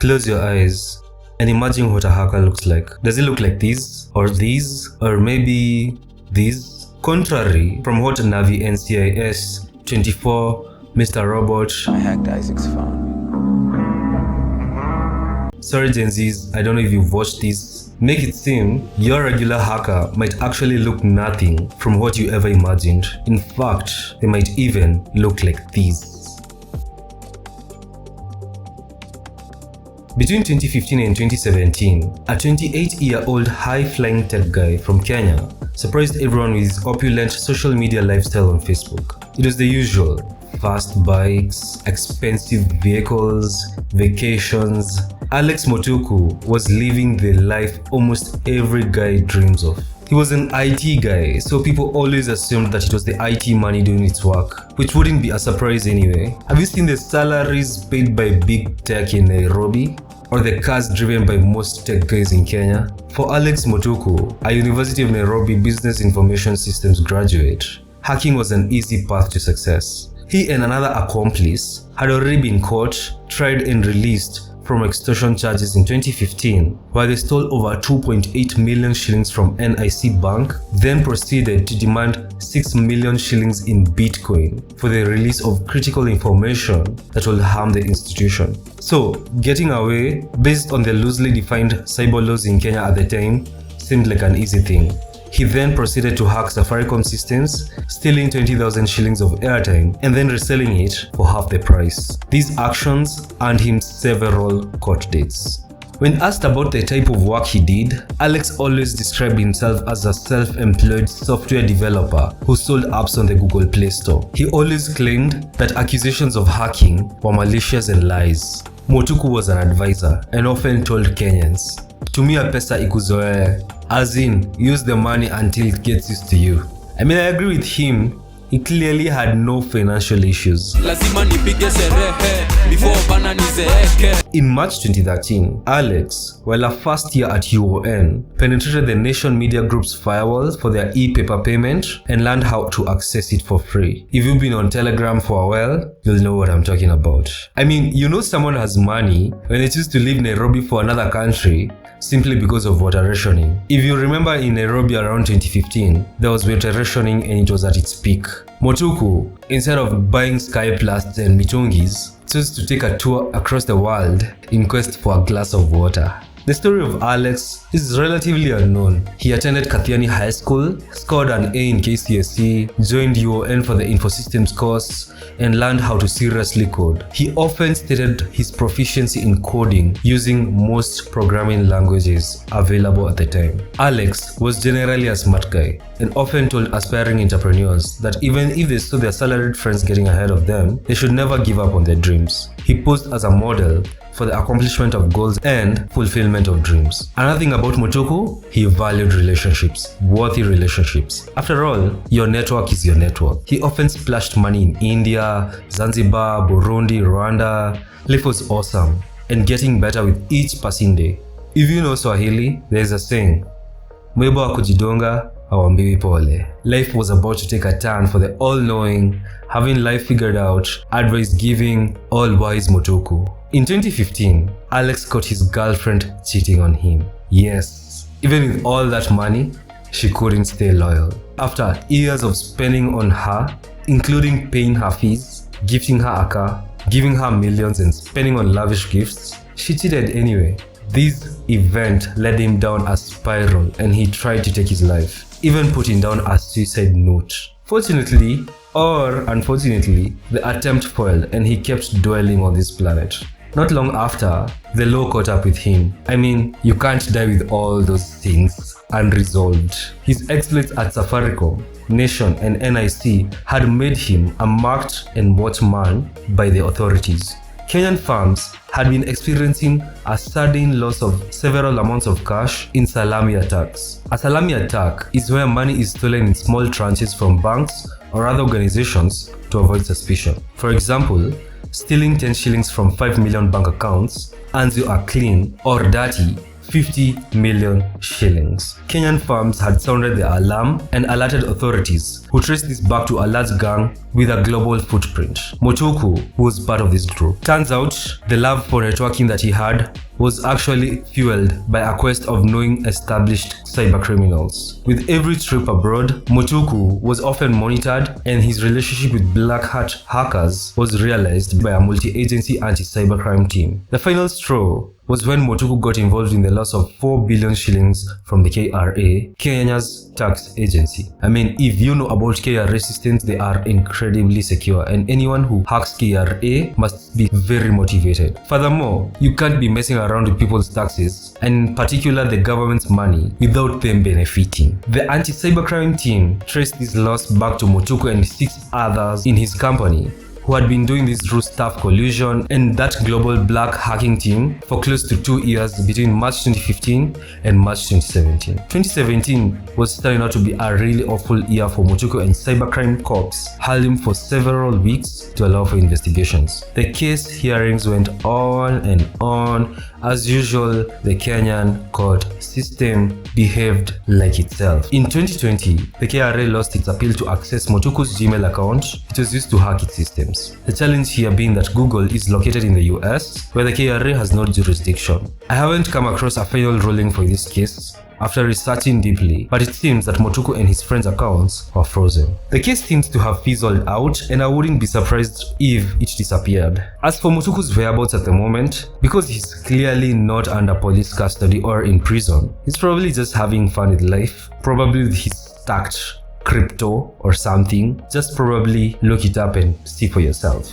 Close your eyes and imagine what a hacker looks like. Does it look like these? Or these? Or maybe these? Contrary from what Navi NCIS 24 Mr. Robot. I hacked Isaac's phone. Sorry Gen Zs, I don't know if you've watched this. Make it seem your regular hacker might actually look nothing from what you ever imagined. In fact, they might even look like these. Between 2015 and 2017, a 28-year-old high-flying tech guy from Kenya surprised everyone with his opulent social media lifestyle on Facebook. It was the usual: fast bikes, expensive vehicles, vacations. Alex Mutuku was living the life almost every guy dreams of. He was an IT guy, so people always assumed that it was the IT money doing its work, which wouldn't be a surprise anyway. Have you seen the salaries paid by big tech in Nairobi? Or the cars driven by most tech guys in Kenya? For Alex Mutuku, a University of Nairobi Business Information Systems graduate, hacking was an easy path to success. He and another accomplice had already been caught, tried and released from extortion charges in 2015, where they stole over 2.8 million shillings from NIC Bank, then proceeded to demand 6 million shillings in Bitcoin for the release of critical information that will harm the institution. So, getting away, based on the loosely defined cyber laws in Kenya at the time, seemed like an easy thing. He then proceeded to hack Safaricom systems, stealing 20,000 shillings of airtime and then reselling it for half the price. These actions earned him several court dates. When asked about the type of work he did, Alex always described himself as a self-employed software developer who sold apps on the Google Play Store. He always claimed that accusations of hacking were malicious and lies. Mutuku was an advisor and often told Kenyans, "Tumia pesa ikuzoee," as in, use the money until it gets used to you. I mean, I agree with him. He clearly had no financial issues. In March 2013, Alex, while a first year at UON, penetrated the Nation Media Group's firewall for their e-paper payment and learned how to access it for free. If you've been on Telegram for a while, you'll know what I'm talking about. I mean, you know someone has money when they choose to leave Nairobi for another country simply because of water rationing. If you remember, in Nairobi around 2015, there was water rationing and it was at its peak. Mutuku, instead of buying Sky Plus and Mitungis, chose to take a tour across the world in quest for a glass of water. The story of Alex is relatively unknown. He attended Kathiani High School, scored an A in KCSE, joined UON for the Infosystems course, and learned how to seriously code. He often stated his proficiency in coding using most programming languages available at the time. Alex was generally a smart guy and often told aspiring entrepreneurs that even if they saw their salaried friends getting ahead of them, they should never give up on their dreams. He posed as a model for the accomplishment of goals and fulfillment of dreams. Another thing about Mutuku, he valued relationships, worthy relationships. After all, your network is your network. He often splashed money in India, Zanzibar, Burundi, Rwanda. Life was awesome and getting better with each passing day. If you know Swahili, there's a saying, "Mwiba wa kujidonga hawambiwi pole." Life was about to take a turn for the all-knowing, having life figured out, advice-giving, all-wise Mutuku. In 2015, Alex caught his girlfriend cheating on him. Yes, even with all that money, she couldn't stay loyal. After years of spending on her, including paying her fees, gifting her a car, giving her millions and spending on lavish gifts, she cheated anyway. This event led him down a spiral and he tried to take his life, even putting down a suicide note. Fortunately, or unfortunately, the attempt failed and he kept dwelling on this planet. Not long after, the law caught up with him. I mean, you can't die with all those things unresolved. His exploits at Safaricom, Nation and NIC had made him a marked and watched man by the authorities. Kenyan firms had been experiencing a sudden loss of several amounts of cash in salami attacks. A salami attack is where money is stolen in small tranches from banks or other organizations to avoid suspicion. For example, stealing 10 shillings from 5 million bank accounts earns you a clean or dirty 50 million shillings. Kenyan firms had sounded the alarm and alerted authorities, who traced this back to a large gang with a global footprint. Mutuku was part of this group. Turns out, the love for networking that he had was actually fueled by a quest of knowing established cybercriminals. With every trip abroad, Mutuku was often monitored, and his relationship with black hat hackers was realized by a multi-agency anti-cybercrime team. The final straw was when Mutuku got involved in the loss of 4 billion shillings from the KRA, Kenya's tax agency. I mean, if you know about KRA systems, they are incredibly secure, and anyone who hacks KRA must be very motivated. Furthermore, you can't be messing around with people's taxes, and in particular the government's money, without them benefiting. The anti-cybercrime team traced this loss back to Mutuku and 6 others in his company, who had been doing this through staff collusion and that global black hacking team for close to 2 years between March 2015 and March 2017. 2017 was turning out to be a really awful year for Mutuku, and cybercrime cops held him for several weeks to allow for investigations. The case hearings went on and on. As usual, the Kenyan court system behaved like itself. In 2020, the KRA lost its appeal to access Mutuku's Gmail account it was used to hack its systems. The challenge here being that Google is located in the US, where the KRA has no jurisdiction. I haven't come across a final ruling for this case after researching deeply, but it seems that Mutuku and his friends' accounts were frozen. The case seems to have fizzled out, and I wouldn't be surprised if it disappeared. As for Mutuku's whereabouts at the moment, because he's clearly not under police custody or in prison, he's probably just having fun with life, probably with his stacked crypto or something. Just probably look it up and see for yourself.